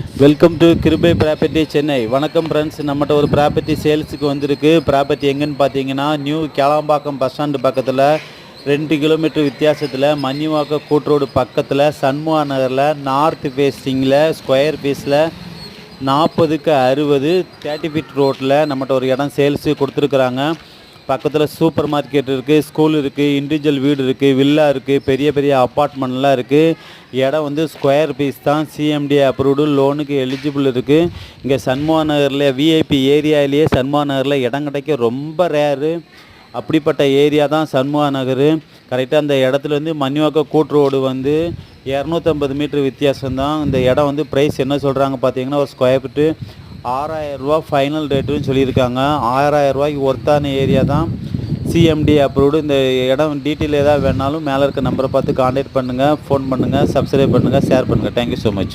Welcome to கிருபை property Chennai. வணக்கம் friends, நம்மகிட்ட ஒரு ப்ராப்பர்ட்டி சேல்ஸுக்கு வந்திருக்கு. ப்ராப்பர்ட்டி எங்கன்னு பார்த்தீங்கன்னா, நியூ கேளம்பாக்கம் பஸ் ஸ்டாண்டு பக்கத்தில் 2 கிலோமீட்டர் வித்தியாசத்தில் மணிவாக்கம் கூட்ரோடு பக்கத்தில் சண்முகா நகரில் நார்த் ஃபேஸிங்கில் ஸ்கொயர் ஃபீஸில் 40க்கு 60 30 ஃபீட் ரோட்டில் நம்மகிட்ட ஒரு இடம் சேல்ஸு கொடுத்துருக்குறாங்க. பக்கத்தில் சூப்பர் மார்க்கெட் இருக்குது, ஸ்கூல் இருக்குது, இண்டிவிஜுவல் வீடு இருக்குது, வில்லா இருக்குது, பெரிய பெரிய அப்பார்ட்மெண்ட்லாம் இருக்குது. இடம் வந்து ஸ்கொயர் பீஸ் தான், சிஎம்டி அப்ரூவ்டு, லோனுக்கு எலிஜிபிள் இருக்குது. இங்கே சண்முகா நகரில் விஐபி ஏரியாவிலேயே சண்முகா நகரில் இடம் கிடைக்க ரொம்ப ரேரு. அப்படிப்பட்ட ஏரியா தான் சண்முகா நகர். கரெக்டாக அந்த இடத்துலேருந்து மணிவாக்கம் கூட்ரோடு வந்து 250 மீட்டர் வித்தியாசம்தான். இந்த இடம் வந்து ப்ரைஸ் என்ன சொல்கிறாங்க பார்த்தீங்கன்னா, ஒரு ஸ்கொயர் ஃபீட்டு 6000 ரூபா ஃபைனல் ரேட்டுன்னு சொல்லியிருக்காங்க. 6000 ரூபாய்க்கு ஒர்த்தான ஏரியா தான், சிஎம்டி அப்ரூவ்டு. இந்த இடம் டீட்டெயில் ஏதாவது வேணாலும் மேலே இருக்க நம்பரை பார்த்து கான்டாக்ட் பண்ணுங்கள், ஃபோன் பண்ணுங்கள், சப்ஸ்கிரைப் பண்ணுங்கள், ஷேர் பண்ணுங்கள். Thank you so much.